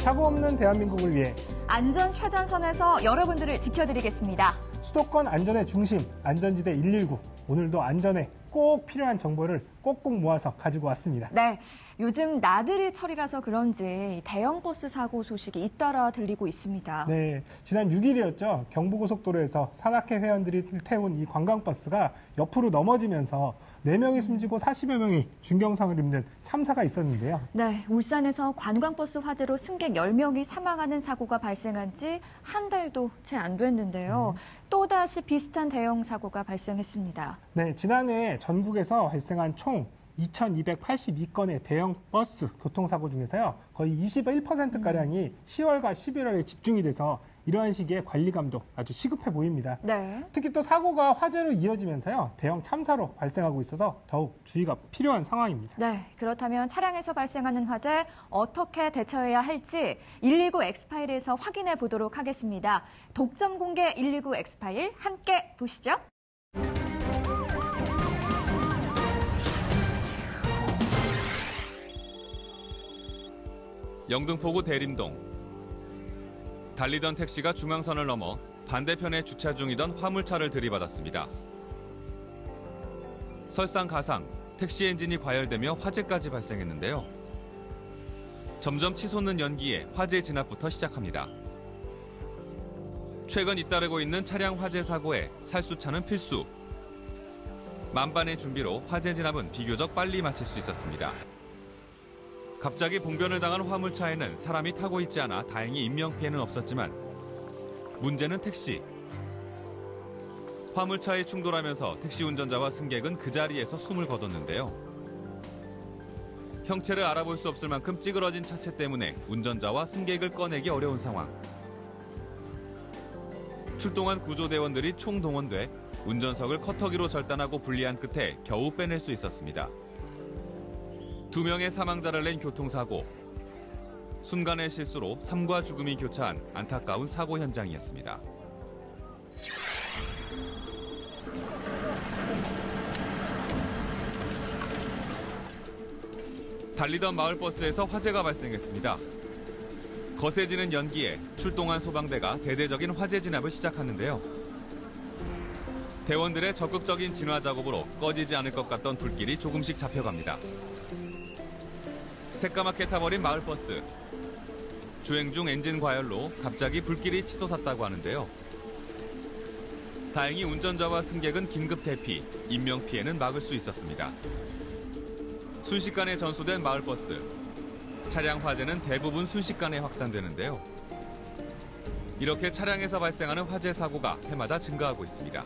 사고 없는 대한민국을 위해 안전 최전선에서 여러분들을 지켜드리겠습니다. 수도권 안전의 중심, 안전지대 119. 오늘도 안전에 꼭 필요한 정보를 꼭꼭 모아서 가지고 왔습니다. 네, 요즘 나들이 철이라서 그런지 대형 버스 사고 소식이 잇따라 들리고 있습니다. 네, 지난 6일이었죠. 경부고속도로에서 산악회 회원들이 태운 이 관광버스가 옆으로 넘어지면서 4명이 숨지고 40여 명이 중경상을 입는 참사가 있었는데요. 네, 울산에서 관광버스 화재로 승객 10명이 사망하는 사고가 발생한 지 한 달도 채 안 됐는데요. 또다시 비슷한 대형 사고가 발생했습니다. 네, 지난해 전국에서 발생한 총 2,282건의 대형 버스 교통사고 중에서요. 거의 21%가량이 10월과 11월에 집중이 돼서 이러한 시기에 관리 감독 아주 시급해 보입니다. 네. 특히 또 사고가 화재로 이어지면서요. 대형 참사로 발생하고 있어서 더욱 주의가 필요한 상황입니다. 네, 그렇다면 차량에서 발생하는 화재 어떻게 대처해야 할지 119 엑스파일에서 확인해 보도록 하겠습니다. 독점 공개 119 엑스파일 함께 보시죠. 영등포구 대림동. 달리던 택시가 중앙선을 넘어 반대편에 주차 중이던 화물차를 들이받았습니다. 설상가상, 택시 엔진이 과열되며 화재까지 발생했는데요. 점점 치솟는 연기에 화재 진압부터 시작합니다. 최근 잇따르고 있는 차량 화재 사고에 살수차는 필수. 만반의 준비로 화재 진압은 비교적 빨리 마칠 수 있었습니다. 갑자기 봉변을 당한 화물차에는 사람이 타고 있지 않아 다행히 인명피해는 없었지만 문제는 택시. 화물차에 충돌하면서 택시 운전자와 승객은 그 자리에서 숨을 거뒀는데요. 형체를 알아볼 수 없을 만큼 찌그러진 차체 때문에 운전자와 승객을 꺼내기 어려운 상황. 출동한 구조대원들이 총동원돼 운전석을 커터기로 절단하고 분리한 끝에 겨우 빼낼 수 있었습니다. 2명의 사망자를 낸 교통사고. 순간의 실수로 삶과 죽음이 교차한 안타까운 사고 현장이었습니다. 달리던 마을버스에서 화재가 발생했습니다. 거세지는 연기에 출동한 소방대가 대대적인 화재 진압을 시작하는데요. 대원들의 적극적인 진화 작업으로 꺼지지 않을 것 같던 불길이 조금씩 잡혀갑니다. 새까맣게 타버린 마을버스. 주행 중 엔진 과열로 갑자기 불길이 치솟았다고 하는데요. 다행히 운전자와 승객은 긴급 대피, 인명피해는 막을 수 있었습니다. 순식간에 전소된 마을버스. 차량 화재는 대부분 순식간에 확산되는데요. 이렇게 차량에서 발생하는 화재 사고가 해마다 증가하고 있습니다.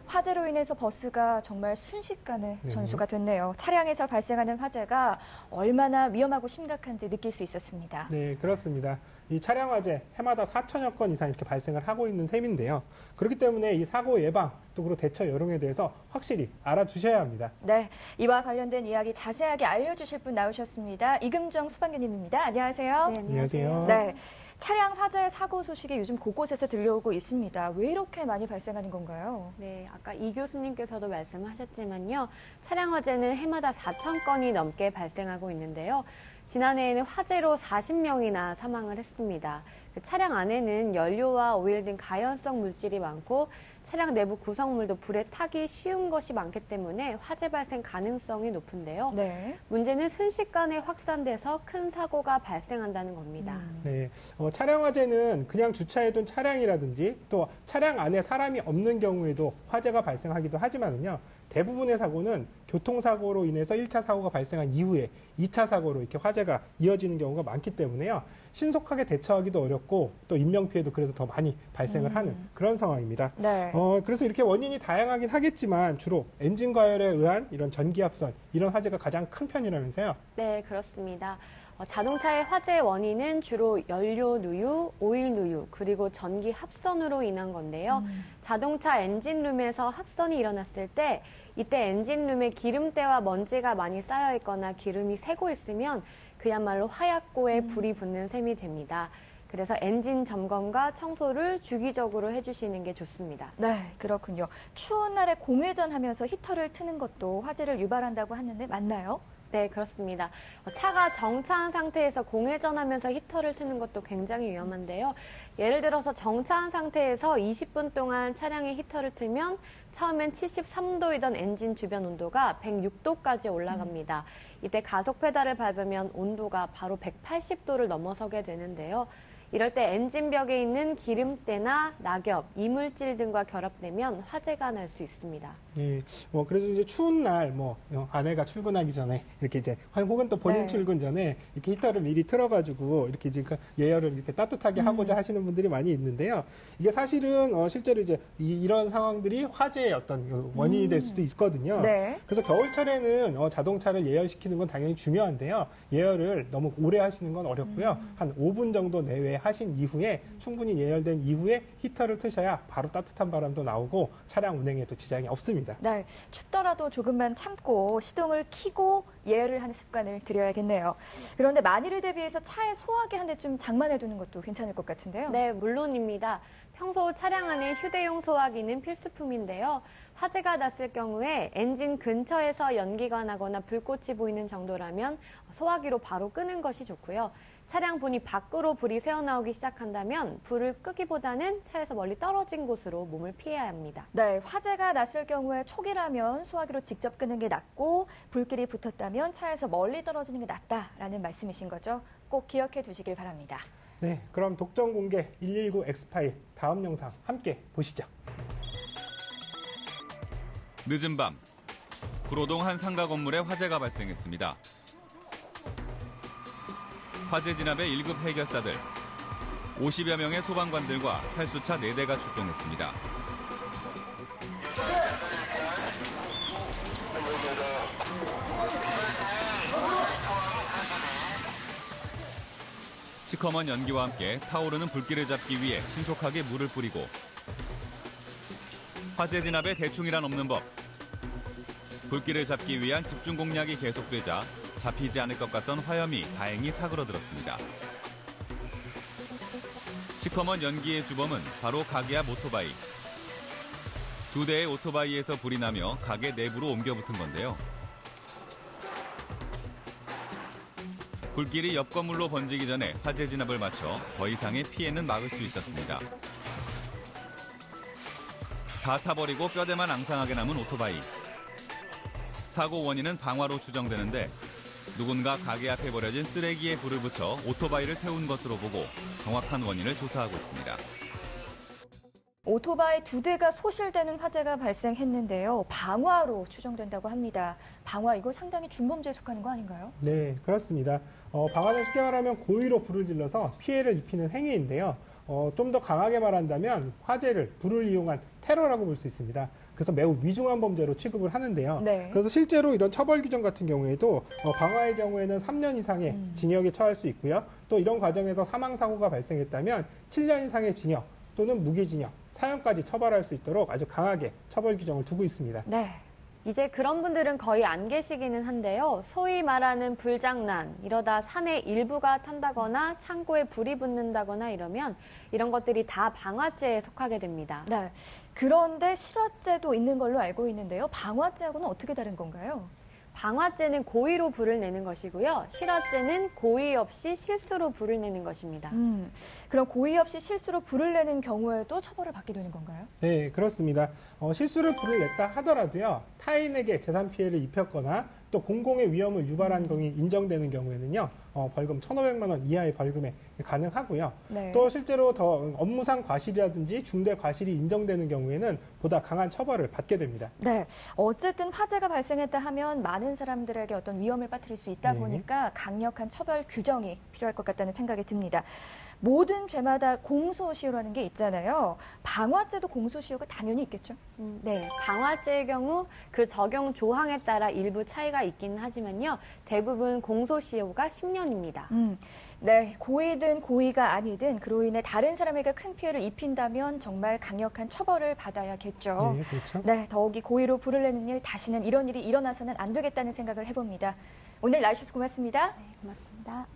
화재로 인해서 버스가 정말 순식간에 전수가 됐네요. 차량에서 발생하는 화재가 얼마나 위험하고 심각한지 느낄 수 있었습니다. 네, 그렇습니다. 이 차량 화재 해마다 4천여 건 이상 이렇게 발생을 하고 있는 셈인데요. 그렇기 때문에 이 사고 예방 또 그리고 대처 요령에 대해서 확실히 알아주셔야 합니다. 네, 이와 관련된 이야기 자세하게 알려주실 분 나오셨습니다. 이금정 소방관님입니다. 안녕하세요. 네, 안녕하세요. 네, 차량 화재 사고 소식이 요즘 곳곳에서 들려오고 있습니다. 왜 이렇게 많이 발생하는 건가요? 네, 아까 이 교수님께서도 말씀하셨지만요. 차량 화재는 해마다 4천 건이 넘게 발생하고 있는데요. 지난해에는 화재로 40명이나 사망을 했습니다. 그 차량 안에는 연료와 오일 등 가연성 물질이 많고 차량 내부 구성물도 불에 타기 쉬운 것이 많기 때문에 화재 발생 가능성이 높은데요. 네. 문제는 순식간에 확산돼서 큰 사고가 발생한다는 겁니다. 네, 차량 화재는 그냥 주차해둔 차량이라든지 또 차량 안에 사람이 없는 경우에도 화재가 발생하기도 하지만은요. 대부분의 사고는 교통사고로 인해서 1차 사고가 발생한 이후에 2차 사고로 이렇게 화재가 이어지는 경우가 많기 때문에요. 신속하게 대처하기도 어렵고 또 인명피해도 그래서 더 많이 발생을 하는 그런 상황입니다. 네. 그래서 이렇게 원인이 다양하긴 하겠지만 주로 엔진 과열에 의한 이런 전기합선, 이런 화재가 가장 큰 편이라면서요? 네, 그렇습니다. 자동차의 화재 원인은 주로 연료 누유, 오일 누유, 그리고 전기 합선으로 인한 건데요. 자동차 엔진룸에서 합선이 일어났을 때 이때 엔진룸에 기름때와 먼지가 많이 쌓여 있거나 기름이 새고 있으면 그야말로 하얗고에 불이 붙는 셈이 됩니다. 그래서 엔진 점검과 청소를 주기적으로 해주시는 게 좋습니다. 네, 그렇군요. 추운 날에 공회전 하면서 히터를 트는 것도 화재를 유발한다고 하는데 맞나요? 네, 그렇습니다. 차가 정차한 상태에서 공회전하면서 히터를 트는 것도 굉장히 위험한데요. 예를 들어서 정차한 상태에서 20분 동안 차량의 히터를 틀면 처음엔 73도이던 엔진 주변 온도가 106도까지 올라갑니다. 이때 가속 페달을 밟으면 온도가 바로 180도를 넘어서게 되는데요. 이럴 때 엔진벽에 있는 기름때나 낙엽, 이물질 등과 결합되면 화재가 날 수 있습니다. 예, 그래서 이제 추운 날, 아내가 출근하기 전에 이렇게 이제 혹은 또 본인 네. 출근 전에 이렇게 히터를 미리 틀어가지고 이렇게 이제 예열을 이렇게 따뜻하게 하고자 하시는 분들이 많이 있는데요. 이게 사실은 실제로 이제 이런 상황들이 화재의 어떤 원인이 될 수도 있거든요. 네. 그래서 겨울철에는 자동차를 예열시키는 건 당연히 중요한데요. 예열을 너무 오래 하시는 건 어렵고요. 한 5분 정도 내외에 하신 이후에 충분히 예열된 이후에 히터를 트셔야 바로 따뜻한 바람도 나오고 차량 운행에도 지장이 없습니다. 네, 춥더라도 조금만 참고 시동을 켜고 예열을 하는 습관을 들여야겠네요. 그런데 만일을 대비해서 차에 소화기 한 대 좀 장만해 두는 것도 괜찮을 것 같은데요. 네, 물론입니다. 평소 차량 안에 휴대용 소화기는 필수품인데요. 화재가 났을 경우에 엔진 근처에서 연기가 나거나 불꽃이 보이는 정도라면 소화기로 바로 끄는 것이 좋고요. 차량 본이 밖으로 불이 새어나오기 시작한다면 불을 끄기보다는 차에서 멀리 떨어진 곳으로 몸을 피해야 합니다. 네, 화재가 났을 경우에 초기라면 소화기로 직접 끄는 게 낫고 불길이 붙었다면 차에서 멀리 떨어지는 게 낫다라는 말씀이신 거죠. 꼭 기억해 두시길 바랍니다. 네, 그럼 독점 공개 119 엑스파일 다음 영상 함께 보시죠. 늦은 밤 구로동 한 상가 건물에 화재가 발생했습니다. 화재 진압에 1급 해결사들, 50여 명의 소방관들과 살수차 4대가 출동했습니다. 시커먼 연기와 함께 타오르는 불길을 잡기 위해 신속하게 물을 뿌리고 화재 진압에 대충이란 없는 법. 불길을 잡기 위한 집중 공략이 계속되자 잡히지 않을 것 같던 화염이 다행히 사그러들었습니다. 시커먼 연기의 주범은 바로 가게 앞 오토바이. 2대의 오토바이에서 불이 나며 가게 내부로 옮겨 붙은 건데요. 불길이 옆 건물로 번지기 전에 화재 진압을 마쳐 더 이상의 피해는 막을 수 있었습니다. 다 타버리고 뼈대만 앙상하게 남은 오토바이. 사고 원인은 방화로 추정되는데 누군가 가게 앞에 버려진 쓰레기에 불을 붙여 오토바이를 태운 것으로 보고 정확한 원인을 조사하고 있습니다. 오토바이 2대가 소실되는 화재가 발생했는데요. 방화로 추정된다고 합니다. 방화 이거 상당히 중범죄에 속하는 거 아닌가요? 네, 그렇습니다. 방화는 쉽게 말하면 고의로 불을 질러서 피해를 입히는 행위인데요. 좀 더 강하게 말한다면 화재를 불을 이용한 테러라고 볼 수 있습니다. 그래서 매우 위중한 범죄로 취급을 하는데요. 네. 그래서 실제로 이런 처벌 규정 같은 경우에도 방화의 경우에는 3년 이상의 징역에 처할 수 있고요. 또 이런 과정에서 사망사고가 발생했다면 7년 이상의 징역 또는 무기징역, 사형까지 처벌할 수 있도록 아주 강하게 처벌 규정을 두고 있습니다. 네. 이제 그런 분들은 거의 안 계시기는 한데요. 소위 말하는 불장난, 이러다 산의 일부가 탄다거나 창고에 불이 붙는다거나 이러면 이런 것들이 다 방화죄에 속하게 됩니다. 네. 그런데 실화죄도 있는 걸로 알고 있는데요. 방화죄하고는 어떻게 다른 건가요? 방화죄는 고의로 불을 내는 것이고요. 실화죄는 고의 없이 실수로 불을 내는 것입니다. 그럼 고의 없이 실수로 불을 내는 경우에도 처벌을 받게 되는 건가요? 네, 그렇습니다. 실수로 불을 냈다 하더라도요, 타인에게 재산 피해를 입혔거나 또 공공의 위험을 유발한 경이 인정되는 경우에는요, 벌금 1,500만 원 이하의 벌금에 가능하고요. 네. 또 실제로 더 업무상 과실이라든지 중대 과실이 인정되는 경우에는 보다 강한 처벌을 받게 됩니다. 네. 어쨌든 화재가 발생했다 하면 많은 사람들에게 어떤 위험을 빠뜨릴 수 있다 네. 보니까 강력한 처벌 규정이 필요할 것 같다는 생각이 듭니다. 모든 죄마다 공소시효라는 게 있잖아요. 방화죄도 공소시효가 당연히 있겠죠? 네, 방화죄의 경우 그 적용 조항에 따라 일부 차이가 있기는 하지만요. 대부분 공소시효가 10년입니다. 네, 고의든 고의가 아니든 그로 인해 다른 사람에게 큰 피해를 입힌다면 정말 강력한 처벌을 받아야겠죠. 네, 그렇죠. 네, 더욱이 고의로 불을 내는 일, 다시는 이런 일이 일어나서는 안 되겠다는 생각을 해봅니다. 오늘 나와주셔서 고맙습니다. 네, 고맙습니다.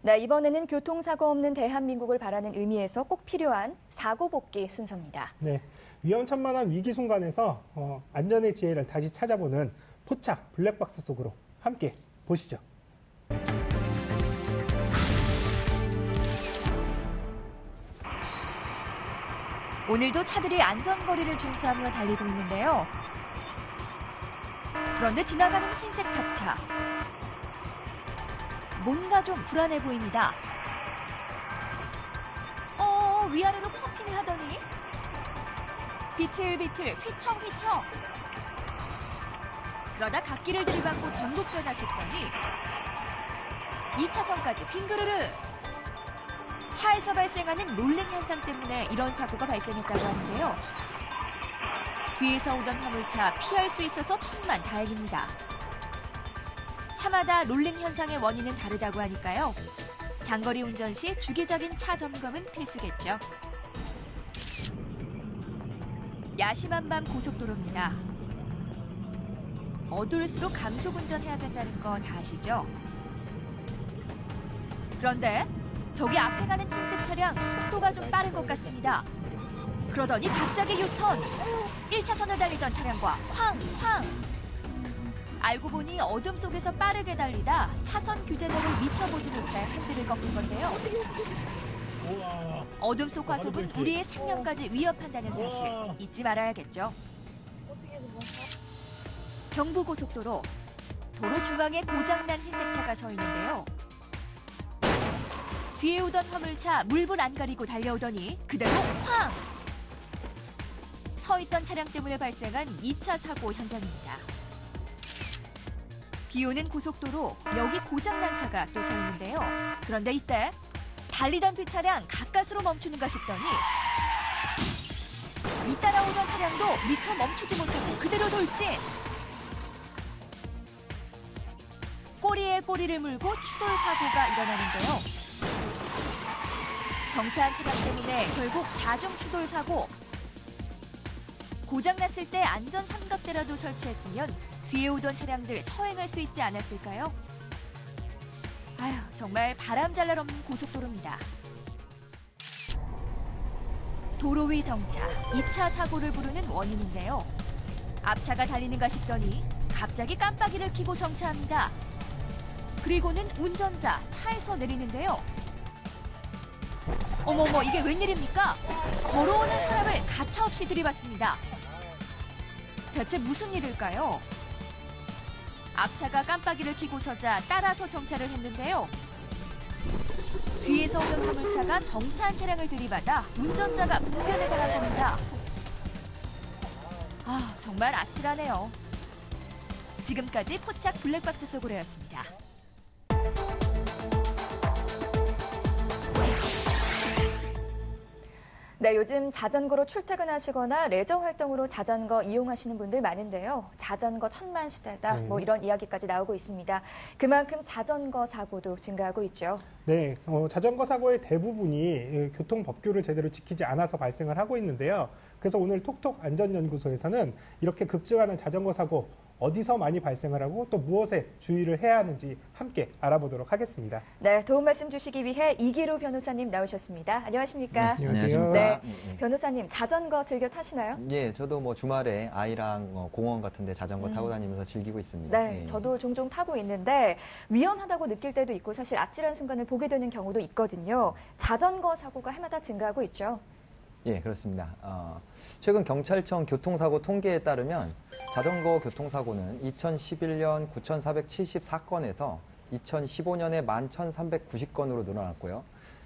네, 이번에는 교통사고 없는 대한민국을 바라는 의미에서 꼭 필요한 사고 복귀 순서입니다. 네, 위험천만한 위기 순간에서 안전의 지혜를 다시 찾아보는 포착 블랙박스 속으로 함께 보시죠. 오늘도 차들이 안전거리를 준수하며 달리고 있는데요. 그런데 지나가는 흰색 탑차. 뭔가 좀 불안해 보입니다. 위아래로 펌핑을 하더니 비틀비틀 휘청휘청. 그러다 갓길을 들이받고 전국변화 싶더니 2차선까지 빙그르르. 차에서 발생하는 롤링 현상 때문에 이런 사고가 발생했다고 하는데요. 뒤에서 오던 화물차 피할 수 있어서 천만 다행입니다. 차마다 롤링 현상의 원인은 다르다고 하니까요. 장거리 운전 시 주기적인 차 점검은 필수겠죠. 야심한 밤 고속도로입니다. 어두울수록 감속 운전해야 된다는 거 다 아시죠? 그런데 저기 앞에 가는 흰색 차량 속도가 좀 빠른 것 같습니다. 그러더니 갑자기 유턴. 1차선을 달리던 차량과 쾅쾅. 알고 보니 어둠 속에서 빠르게 달리다 차선 규제도를 미처 보지 못해 핸들을 꺾은 건데요. 어둠 속 과속은 우리의 생명까지 위협한다는 사실 잊지 말아야겠죠. 경부고속도로. 도로 중앙에 고장난 흰색 차가 서 있는데요. 뒤에 오던 화물차 물불 안 가리고 달려오더니 그대로 쾅! 서 있던 차량 때문에 발생한 2차 사고 현장입니다. 비 오는 고속도로, 여기 고장난 차가 또 서 있는데요. 그런데 이때 달리던 뒷차량 가까스로 멈추는가 싶더니 잇따라오던 차량도 미처 멈추지 못하고 그대로 돌진! 꼬리에 꼬리를 물고 추돌 사고가 일어나는데요. 정차한 차량 때문에 결국 4중 추돌 사고. 고장났을 때 안전 삼각대라도 설치했으면 뒤에 오던 차량들 서행할 수 있지 않았을까요? 아휴, 정말 바람잘날 없는 고속도로입니다. 도로 위 정차, 2차 사고를 부르는 원인인데요. 앞차가 달리는가 싶더니 갑자기 깜빡이를 켜고 정차합니다. 그리고는 운전자 차에서 내리는데요. 어머머, 이게 웬일입니까? 걸어오는 사람을 가차없이 들이받습니다. 대체 무슨 일일까요? 앞차가 깜빡이를 켜고 서자 따라서 정차를 했는데요. 뒤에서 오는 화물차가 정차한 차량을 들이받아 운전자가 분변을 당한 겁니다. 아, 정말 아찔하네요. 지금까지 포착 블랙박스 속으로였습니다. 네, 요즘 자전거로 출퇴근하시거나 레저 활동으로 자전거 이용하시는 분들 많은데요. 자전거 천만 시대다, 뭐 이런 이야기까지 나오고 있습니다. 그만큼 자전거 사고도 증가하고 있죠. 네, 자전거 사고의 대부분이 교통법규를 제대로 지키지 않아서 발생을 하고 있는데요. 그래서 오늘 톡톡 안전연구소에서는 이렇게 급증하는 자전거 사고 어디서 많이 발생을 하고 또 무엇에 주의를 해야 하는지 함께 알아보도록 하겠습니다. 네, 도움 말씀 주시기 위해 이기루 변호사님 나오셨습니다. 안녕하십니까? 네, 안녕하세요. 네, 변호사님 자전거 즐겨 타시나요? 예, 저도 뭐 주말에 아이랑 공원 같은 데 자전거 타고 다니면서 즐기고 있습니다. 네, 예. 저도 종종 타고 있는데 위험하다고 느낄 때도 있고 사실 아찔한 순간을 보게 되는 경우도 있거든요. 자전거 사고가 해마다 증가하고 있죠. 예, 그렇습니다. 최근 경찰청 교통사고 통계에 따르면 자전거 교통사고는 2011년 9,474건에서 2015년에 11,390건으로 늘어났고요.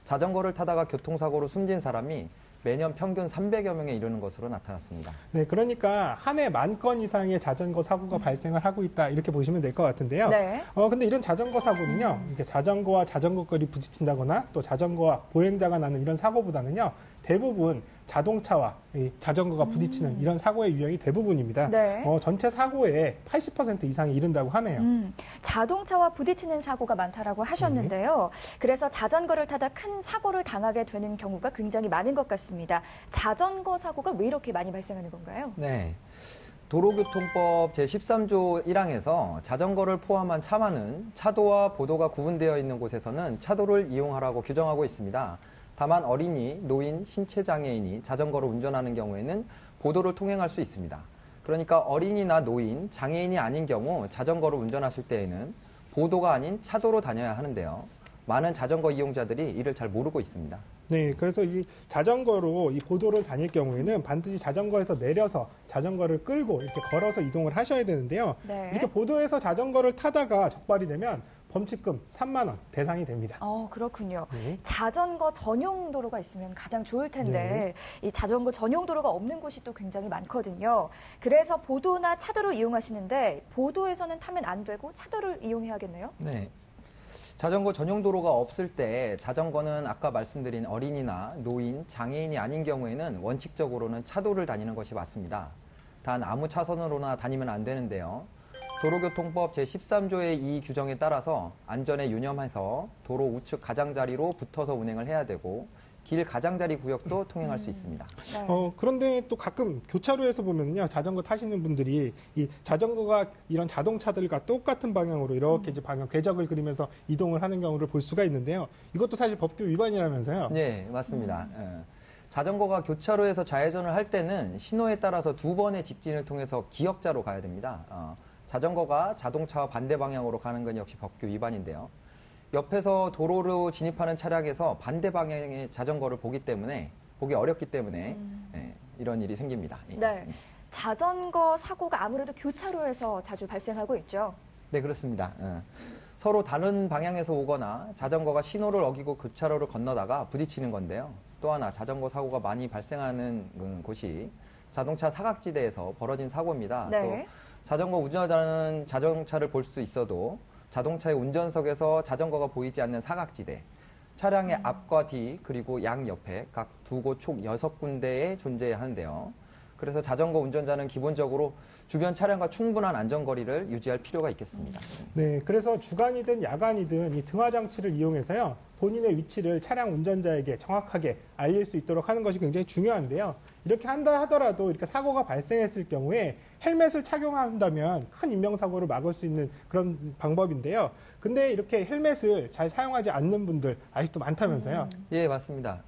자전거를 타다가 교통사고로 숨진 사람이 매년 평균 300여 명에 이르는 것으로 나타났습니다. 네, 그러니까 한 해 10,000건 이상의 자전거 사고가 발생을 하고 있다 이렇게 보시면 될 것 같은데요. 네. 근데 이런 자전거 사고는요, 이렇게 자전거와 자전거끼리 부딪힌다거나 또 자전거와 보행자가 나는 이런 사고보다는요, 대부분 자동차와 이 자전거가 부딪히는 이런 사고의 유형이 대부분입니다. 네. 전체 사고의 80% 이상이 이른다고 하네요. 자동차와 부딪히는 사고가 많다라고 하셨는데요. 그래서 자전거를 타다 큰 사고를 당하게 되는 경우가 굉장히 많은 것 같습니다. 자전거 사고가 왜 이렇게 많이 발생하는 건가요? 네. 도로교통법 제13조 1항에서 자전거를 포함한 차만은 차도와 보도가 구분되어 있는 곳에서는 차도를 이용하라고 규정하고 있습니다. 다만 어린이, 노인, 신체장애인이 자전거를 운전하는 경우에는 보도를 통행할 수 있습니다. 그러니까 어린이나 노인, 장애인이 아닌 경우 자전거를 운전하실 때에는 보도가 아닌 차도로 다녀야 하는데요. 많은 자전거 이용자들이 이를 잘 모르고 있습니다. 네, 그래서 이 자전거로 이 보도를 다닐 경우에는 반드시 자전거에서 내려서 자전거를 끌고 이렇게 걸어서 이동을 하셔야 되는데요. 네. 이렇게 보도에서 자전거를 타다가 적발이 되면 범칙금 3만 원 대상이 됩니다. 그렇군요. 네. 자전거 전용 도로가 있으면 가장 좋을 텐데 이 자전거 전용 도로가 없는 곳이 또 굉장히 많거든요. 그래서 보도나 차도를 이용하시는데 보도에서는 타면 안 되고 차도를 이용해야겠네요. 네. 자전거 전용 도로가 없을 때 자전거는 아까 말씀드린 어린이나 노인, 장애인이 아닌 경우에는 원칙적으로는 차도를 다니는 것이 맞습니다. 단 아무 차선으로나 다니면 안 되는데요. 도로교통법 제13조의 이 규정에 따라서 안전에 유념해서 도로 우측 가장자리로 붙어서 운행을 해야 되고 길 가장자리 구역도 통행할 수 있습니다. 네. 그런데 또 가끔 교차로에서 보면요, 자전거 타시는 분들이 이 자전거가 이런 자동차들과 똑같은 방향으로 이렇게 이제 방향 궤적을 그리면서 이동을 하는 경우를 볼 수가 있는데요. 이것도 사실 법규 위반이라면서요. 네, 맞습니다. 자전거가 교차로에서 좌회전을 할 때는 신호에 따라서 2번의 직진을 통해서 기역자로 가야 됩니다. 자전거가 자동차와 반대 방향으로 가는 건 역시 법규 위반인데요. 옆에서 도로로 진입하는 차량에서 반대 방향의 자전거를 보기 어렵기 때문에 이런 일이 생깁니다. 네. 자전거 사고가 아무래도 교차로에서 자주 발생하고 있죠. 네, 그렇습니다. 서로 다른 방향에서 오거나 자전거가 신호를 어기고 교차로를 건너다가 부딪히는 건데요. 또 하나 자전거 사고가 많이 발생하는 곳이 자동차 사각지대에서 벌어진 사고입니다. 네. 또 자전거 운전하는 자동차를 볼 수 있어도 자동차의 운전석에서 자전거가 보이지 않는 사각지대, 차량의 앞과 뒤 그리고 양 옆에 각 두 곳 총 6군데에 존재하는데요. 그래서 자전거 운전자는 기본적으로 주변 차량과 충분한 안전거리를 유지할 필요가 있겠습니다. 네, 그래서 주간이든 야간이든 이 등화장치를 이용해서요, 본인의 위치를 차량 운전자에게 정확하게 알릴 수 있도록 하는 것이 굉장히 중요한데요. 이렇게 한다 하더라도 이렇게 사고가 발생했을 경우에 헬멧을 착용한다면 큰 인명사고를 막을 수 있는 그런 방법인데요. 근데 이렇게 헬멧을 잘 사용하지 않는 분들 아직도 많다면서요. 예, 맞습니다.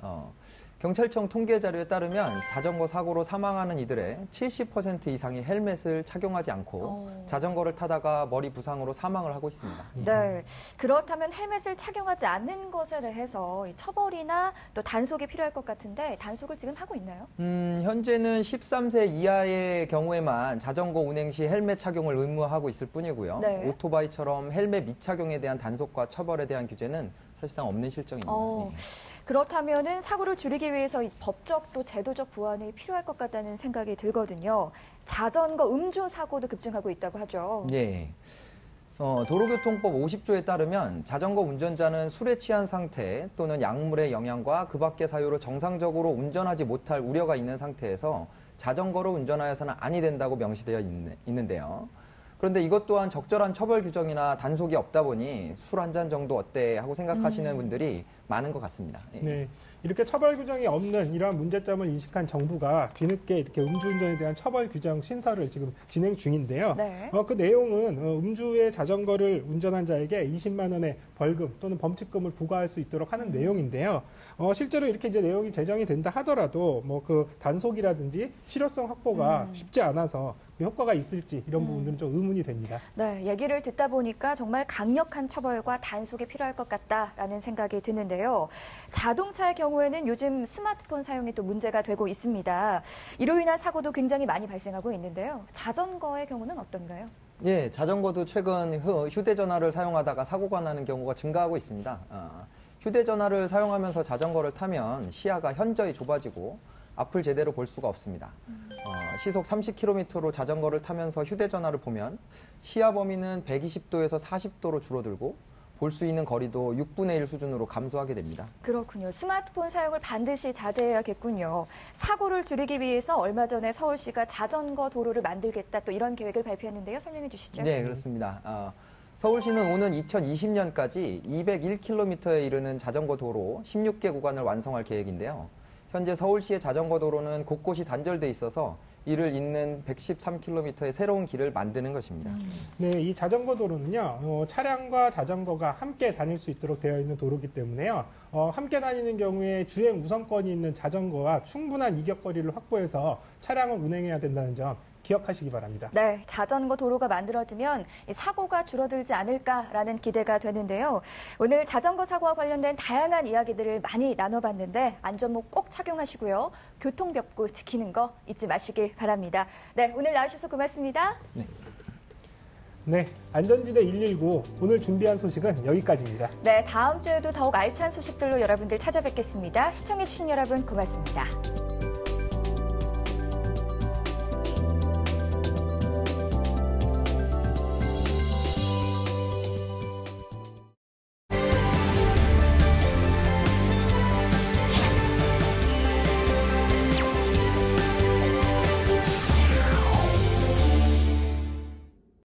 경찰청 통계 자료에 따르면 자전거 사고로 사망하는 이들의 70% 이상이 헬멧을 착용하지 않고 자전거를 타다가 머리 부상으로 사망을 하고 있습니다. 네. 그렇다면 헬멧을 착용하지 않는 것에 대해서 처벌이나 또 단속이 필요할 것 같은데 단속을 지금 하고 있나요? 현재는 13세 이하의 경우에만 자전거 운행 시 헬멧 착용을 의무화하고 있을 뿐이고요. 네. 오토바이처럼 헬멧 미착용에 대한 단속과 처벌에 대한 규제는 사실상 없는 실정입니다. 그렇다면은 사고를 줄이기 위해서 이 법적 또 제도적 보완이 필요할 것 같다는 생각이 들거든요. 자전거 음주 사고도 급증하고 있다고 하죠. 예. 도로교통법 50조에 따르면 자전거 운전자는 술에 취한 상태 또는 약물의 영향과 그 밖의 사유로 정상적으로 운전하지 못할 우려가 있는 상태에서 자전거로 운전하여서는 아니 된다고 명시되어 있는데요. 그런데 이것 또한 적절한 처벌 규정이나 단속이 없다 보니 술 한 잔 정도 어때 하고 생각하시는 분들이 많은 것 같습니다. 예. 네, 이렇게 처벌 규정이 없는 이러한 문제점을 인식한 정부가 뒤늦게 이렇게 음주운전에 대한 처벌 규정 신설을 지금 진행 중인데요. 네. 그 내용은 음주의 자전거를 운전한 자에게 20만 원의 벌금 또는 범칙금을 부과할 수 있도록 하는 내용인데요. 실제로 이렇게 이제 내용이 제정이 된다 하더라도 뭐 그 단속이라든지 실효성 확보가 쉽지 않아서 그 효과가 있을지 이런 부분들은 좀 의문이 됩니다. 네, 얘기를 듣다 보니까 정말 강력한 처벌과 단속이 필요할 것 같다라는 생각이 드는데요. 자동차의 경우에는 요즘 스마트폰 사용이 또 문제가 되고 있습니다. 이로 인한 사고도 굉장히 많이 발생하고 있는데요. 자전거의 경우는 어떤가요? 예, 자전거도 최근 휴대전화를 사용하다가 사고가 나는 경우가 증가하고 있습니다. 휴대전화를 사용하면서 자전거를 타면 시야가 현저히 좁아지고 앞을 제대로 볼 수가 없습니다. 시속 30km로 자전거를 타면서 휴대전화를 보면 시야 범위는 120도에서 40도로 줄어들고 볼 수 있는 거리도 6분의 1 수준으로 감소하게 됩니다. 그렇군요. 스마트폰 사용을 반드시 자제해야겠군요. 사고를 줄이기 위해서 얼마 전에 서울시가 자전거 도로를 만들겠다 또 이런 계획을 발표했는데요. 설명해 주시죠. 네, 그렇습니다. 서울시는 오는 2020년까지 201km에 이르는 자전거 도로 16개 구간을 완성할 계획인데요. 현재 서울시의 자전거 도로는 곳곳이 단절돼 있어서 이를 잇는 113km의 새로운 길을 만드는 것입니다. 네, 이 자전거 도로는요, 차량과 자전거가 함께 다닐 수 있도록 되어 있는 도로이기 때문에요, 함께 다니는 경우에 주행 우선권이 있는 자전거와 충분한 이격거리를 확보해서 차량을 운행해야 된다는 점, 기억하시기 바랍니다. 네, 자전거 도로가 만들어지면 이 사고가 줄어들지 않을까라는 기대가 되는데요. 오늘 자전거 사고와 관련된 다양한 이야기들을 많이 나눠봤는데 안전모 꼭 착용하시고요. 교통벽구 지키는 거 잊지 마시길 바랍니다. 네, 오늘 나와주셔서 고맙습니다. 네, 안전지대 119 오늘 준비한 소식은 여기까지입니다. 네, 다음 주에도 더욱 알찬 소식들로 여러분들 찾아뵙겠습니다. 시청해주신 여러분 고맙습니다.